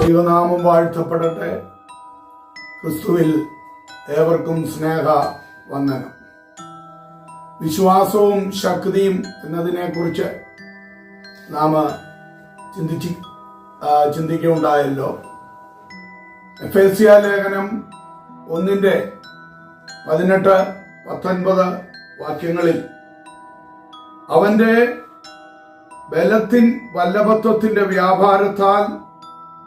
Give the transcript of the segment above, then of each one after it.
ദൈവനാമം വാഴ്ത്തപ്പെടട്ടെ. ക്രിസ്തുവിൽ ഏവർക്കും സ്നേഹ വന്ദനം. വിശ്വാസവും ശക്തിയും എന്നതിനെക്കുറിച്ച് നാം ചിന്തിക്കുകയുണ്ടായല്ലോ. എഫേസ്യ ലേഖനം 1:18-19 വാക്യങ്ങളിൽ അവന്റെ ബലത്തിൻ വല്ലഭത്വത്തിന്റെ വ്യാപാരത്താൽ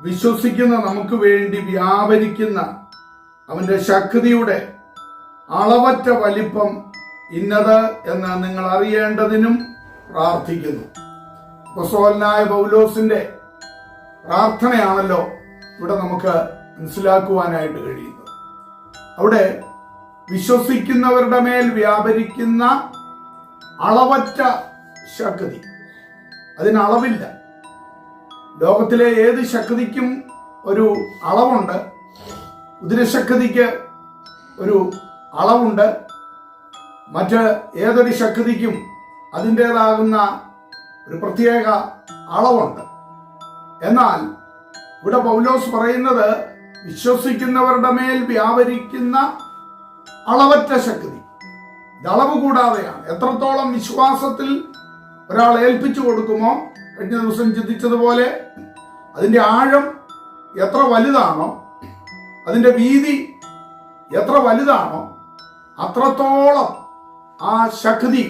വിശ്വസിക്കുന്ന നമുക്ക് വേണ്ടി വ്യാപരിക്കുന്ന അവന്റെ ശക്തിയുടെ അളവറ്റ വലിപ്പം ഇന്നത് എന്ന് നിങ്ങൾ അറിയേണ്ടതിനും പ്രാർത്ഥിക്കുന്നു. അപ്പോസ്തലനായ പൗലോസിന്റെ പ്രാർത്ഥനയാണല്ലോ ഇവിടെ നമുക്ക് മനസ്സിലാക്കുവാനായിട്ട് കഴിയുന്നത്. അവിടെ വിശ്വസിക്കുന്നവരുടെ മേൽ വ്യാപരിക്കുന്ന അളവറ്റ ശക്തി, അതിനളവില്ല. ലോകത്തിലെ ഏത് ശക്തിക്കും ഒരു അളവുണ്ട്. കുതിരശക്തിക്ക് ഒരു അളവുണ്ട്. മറ്റ് ഏതൊരു ശക്തിക്കും അതിൻ്റെതാകുന്ന ഒരു പ്രത്യേക അളവുണ്ട്. എന്നാൽ ഇവിടെ പൗലോസ് പറയുന്നത് വിശ്വസിക്കുന്നവരുടെ മേൽ വ്യാപരിക്കുന്ന അളവറ്റ ശക്തി, ഇത് അളവ് കൂടാതെയാണ്. എത്രത്തോളം വിശ്വാസത്തിൽ ഒരാൾ ഏൽപ്പിച്ചു കൊടുക്കുമോ, കഴിഞ്ഞ ദിവസം ചിന്തിച്ചതുപോലെ അതിൻ്റെ ആഴം എത്ര വലുതാണോ, അതിൻ്റെ വീതി എത്ര വലുതാണോ, അത്രത്തോളം ആ ശക്തി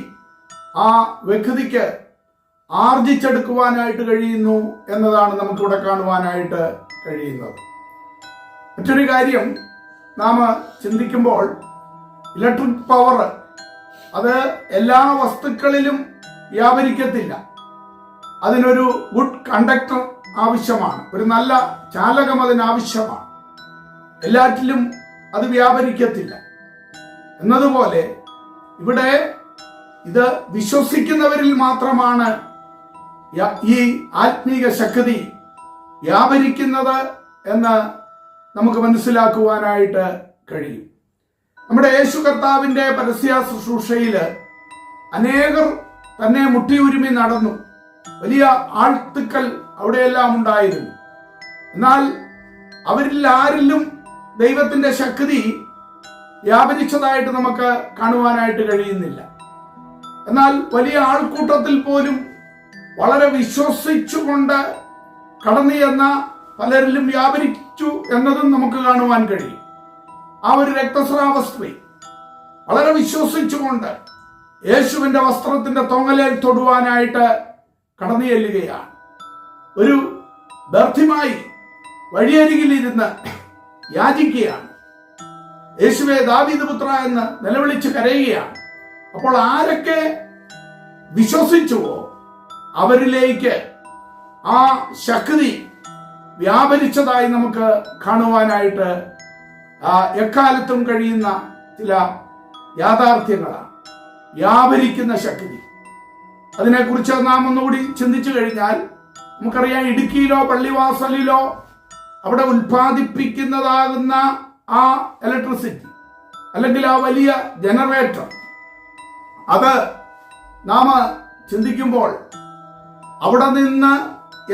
ആ വ്യക്തിക്ക് ആർജിച്ചെടുക്കുവാനായിട്ട് കഴിയുന്നു എന്നതാണ് നമുക്കിവിടെ കാണുവാനായിട്ട് കഴിയുന്നത്. മറ്റൊരു കാര്യം നാം ചിന്തിക്കുമ്പോൾ, ഇലക്ട്രിക് പവർ അത് എല്ലാ വസ്തുക്കളിലും വ്യാപരിക്കത്തില്ല. അതിനൊരു ഗുഡ് കണ്ടക്ടർ ആവശ്യമാണ്, ഒരു നല്ല ചാലകം അതിനാവശ്യമാണ്. എല്ലാറ്റിലും അത് വ്യാപരിക്കത്തില്ല. എന്നതുപോലെ ഇവിടെ ഇത് വിശ്വസിക്കുന്നവരിൽ മാത്രമാണ് ഈ ആത്മീക ശക്തി വ്യാപരിക്കുന്നത് എന്ന് നമുക്ക് മനസ്സിലാക്കുവാനായിട്ട് കഴിയും. നമ്മുടെ യേശു കർത്താവിന്റെ പരസ്യ ശുശ്രൂഷയില് അനേകർ തന്നെ മുട്ടിയുരുമി നടന്നു. വലിയ ആൾത്തുക്കൾ അവിടെയെല്ലാം ഉണ്ടായിരുന്നു. എന്നാൽ അവരിൽ ആരിലും ദൈവത്തിന്റെ ശക്തി വ്യാപരിച്ചതായിട്ട് നമുക്ക് കാണുവാനായിട്ട് കഴിയുന്നില്ല. എന്നാൽ വലിയ ആൾക്കൂട്ടത്തിൽ പോലും വളരെ വിശ്വസിച്ചുകൊണ്ട് കടന്നു ചെന്ന പലരിലും വ്യാപരിച്ചു എന്നതും നമുക്ക് കാണുവാൻ കഴിയും. ആ ഒരു രക്തസ്രാവ സ്ത്രീ വളരെ വിശ്വസിച്ചുകൊണ്ട് യേശുവിന്റെ വസ്ത്രത്തിന്റെ തൊങ്ങലേൽ തൊടുവാനായിട്ട് കടന്നു ചെല്ലുകയാണ്. ഒരു ബർത്തിമായി വഴിയരികിലിരുന്ന് യാചിക്കുകയാണ്. യേശുവേ, ദാവീദ് പുത്ര എന്ന് നിലവിളിച്ച് കരയുകയാണ്. അപ്പോൾ ആരൊക്കെ വിശ്വസിച്ചുവോ അവരിലേക്ക് ആ ശക്തി വ്യാപരിച്ചതായി നമുക്ക് കാണുവാനായിട്ട് എക്കാലത്തും കഴിയുന്ന ചില യാഥാർത്ഥ്യങ്ങളാണ്. വ്യാപരിക്കുന്ന ശക്തി, അതിനെക്കുറിച്ച് നാം ഒന്നുകൂടി ചിന്തിച്ചു കഴിഞ്ഞാൽ നമുക്കറിയാം, ഇടുക്കിയിലോ പള്ളിവാസലിലോ അവിടെ ഉൽപ്പാദിപ്പിക്കുന്നതാകുന്ന ആ ഇലക്ട്രിസിറ്റി അല്ലെങ്കിൽ ആ വലിയ ജനറേറ്റർ, അത് നാം ചിന്തിക്കുമ്പോൾ അവിടെ നിന്ന്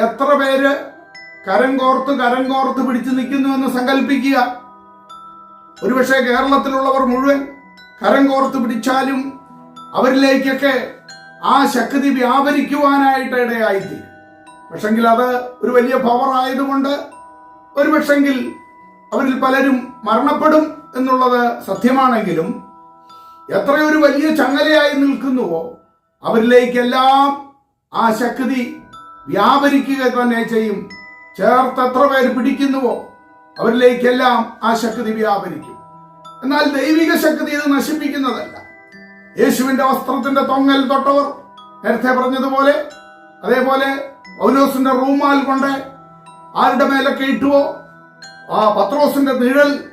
എത്ര പേര് കരം കോർത്ത് പിടിച്ചു നിൽക്കുന്നു എന്ന് സങ്കല്പിക്കുക. ഒരുപക്ഷെ കേരളത്തിലുള്ളവർ മുഴുവൻ കരം കോർത്ത് പിടിച്ചാലും അവരിലേക്കൊക്കെ ആ ശക്തി വ്യാപരിക്കുവാനായിട്ട് ഇടയായിത്തീരും. പക്ഷെങ്കിൽ അത് ഒരു വലിയ പവർ ആയതുകൊണ്ട് ഒരുപക്ഷെങ്കിൽ അവരിൽ പലരും മരണപ്പെടും എന്നുള്ളത് സത്യമാണെങ്കിലും, എത്രയൊരു വലിയ ചങ്ങലയായി നിൽക്കുന്നുവോ അവരിലേക്കെല്ലാം ആ ശക്തി വ്യാപരിക്കുക തന്നെ ചെയ്യും. ചേർത്ത് എത്ര പേര് പിടിക്കുന്നുവോ അവരിലേക്കെല്ലാം ആ ശക്തി വ്യാപരിക്കും. എന്നാൽ ദൈവിക ശക്തി ഇത് നശിപ്പിക്കുന്നതല്ല. യേശുവിന്റെ വസ്ത്രത്തിന്റെ തൊങ്ങൽ തൊട്ടവർ നേരത്തെ പറഞ്ഞതുപോലെ, അതേപോലെ പൗലോസിന്റെ റൂമാൽ കൊണ്ട് ആരുടെ മേലൊക്കെ ഇട്ടുവോ ആ പത്രോസിന്റെ നിഴൽ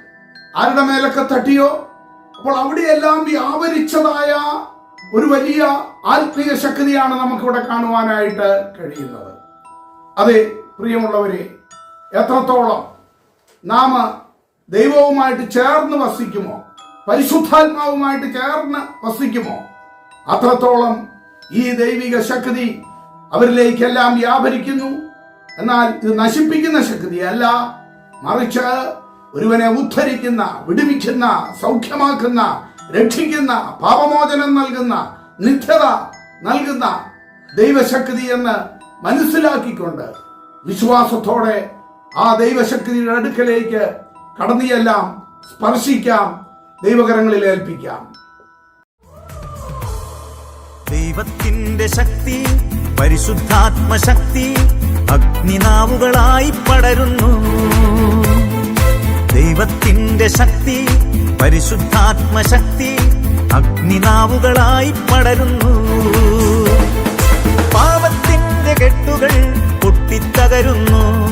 ആരുടെ മേലൊക്കെ തട്ടിയോ അപ്പോൾ അവിടെയെല്ലാം വ്യാപരിച്ചതായ ഒരു വലിയ ആത്മീയ ശക്തിയാണ് നമുക്കിവിടെ കാണുവാനായിട്ട് കഴിയുന്നത്. അതെ പ്രിയമുള്ളവരെ, എത്രത്തോളം നാം ദൈവവുമായിട്ട് ചേർന്ന് വസിക്കുമോ, പരിശുദ്ധാത്മാവുമായിട്ട് ചേർന്ന് വസിക്കുമോ, അത്രത്തോളം ഈ ദൈവിക ശക്തി അവരിലേക്കെല്ലാം വ്യാപരിക്കുന്നു. എന്നാൽ ഇത് നശിപ്പിക്കുന്ന ശക്തിയല്ല, മറിച്ച് ഒരുവനെ ഉദ്ധരിക്കുന്ന, വിടുവിക്കുന്ന, സൗഖ്യമാക്കുന്ന, രക്ഷിക്കുന്ന, പാപമോചനം നൽകുന്ന, നിത്യത നൽകുന്ന ദൈവശക്തി എന്ന് മനസ്സിലാക്കിക്കൊണ്ട് വിശ്വാസത്തോടെ ആ ദൈവശക്തിയുടെ അടുക്കലേക്ക് കടന്നിയെല്ലാം സ്പർശിക്കാം, ദൈവകരങ്ങളിൽ ഏൽപ്പിക്കാം. ദൈവത്തിന്റെ ശക്തി, പരിശുദ്ധാത്മശക്തി അഗ്നിനാവുകളായി പടരുന്നു. ദൈവത്തിന്റെ ശക്തി, പരിശുദ്ധാത്മശക്തി അഗ്നിനാവുകളായി പടരുന്നു. പാപത്തിന്റെ കെട്ടുകൾ പൊട്ടിത്തകരുന്നു,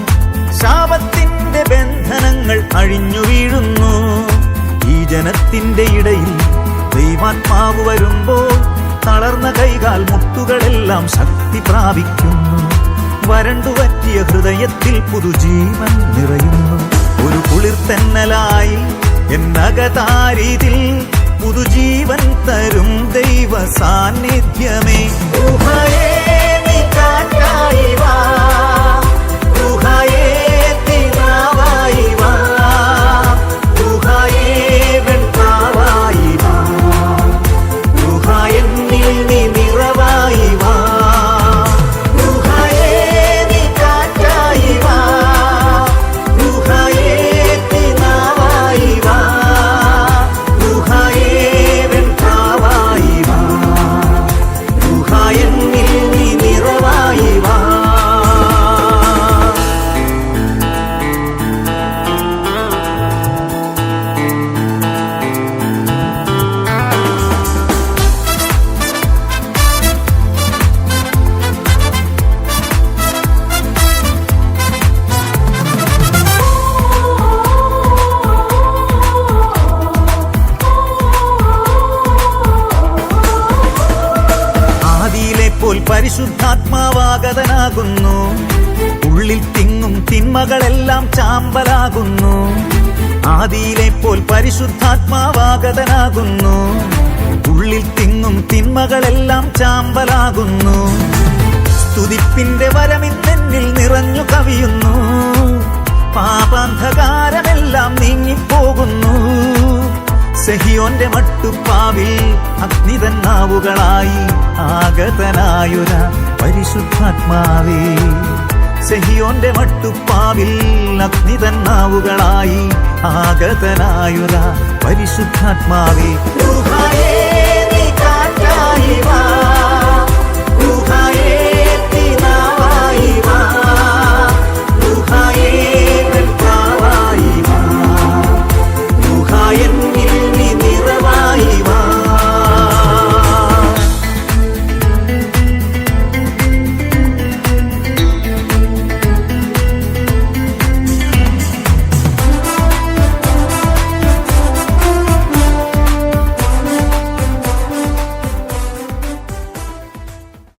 ശാപത്തിന്റെ ബന്ധനങ്ങൾ അഴിഞ്ഞു വീഴുന്നു. ഈ ജനത്തിന്റെ ഇടയിൽ ദൈവാത്മാവ് വരുമ്പോൾ തളർന്ന കൈകാൽ മുട്ടുകളെല്ലാം ശക്തി പ്രാപിക്കുന്നു. വരണ്ടുവറ്റിയ ഹൃദയത്തിൽ പുതുജീവൻ നിറയുന്നു. ഒരു കുളിർത്തന്നലായി എന്നകതാരിതിൽ പുതുജീവൻ തരും ദൈവ സാന്നിധ്യമേ. ഊഹയേ നീ കാറ്റായി വാ, ഊഹയേ തിനാവായി വാ, ഊഹയേ വെൺപാവായി വാ, ഊഹയെന്നിൽ നീ നിറവായി വാ. പരിശുദ്ധാത്മാവാഗതനാകുന്നു. ഉള്ളിൽ തിങ്ങും തിന്മകളെല്ലാം ചാമ്പലാകുന്നു. ആദിയിലെ പോൽ പരിശുദ്ധാത്മാവാഗതനാകുന്നു. ഉള്ളിൽ തിങ്ങും തിന്മകളെല്ലാം ചാമ്പലാകുന്നു. സ്തുതിപ്പിന്റെ വരമിന്നെന്നിൽ നിറഞ്ഞു കവിയുന്നു. പാപാന്ധകാരമെല്ലാം നീങ്ങിപ്പോകുന്നു. സെഹിയോന്റെ മട്ടുപ്പാവിൽ അഗ്നിതന്നാവുകളായി ആഗതനായൊര പരിശുദ്ധാത്മാവേ. സെഹിയോന്റെ മട്ടുപ്പാവിൽ അഗ്നിതന്നാവുകളായി ആഗതനായൊര പരിശുദ്ധാത്മാവേ. ഊഹയേ നീ കാറ്റായി വാ,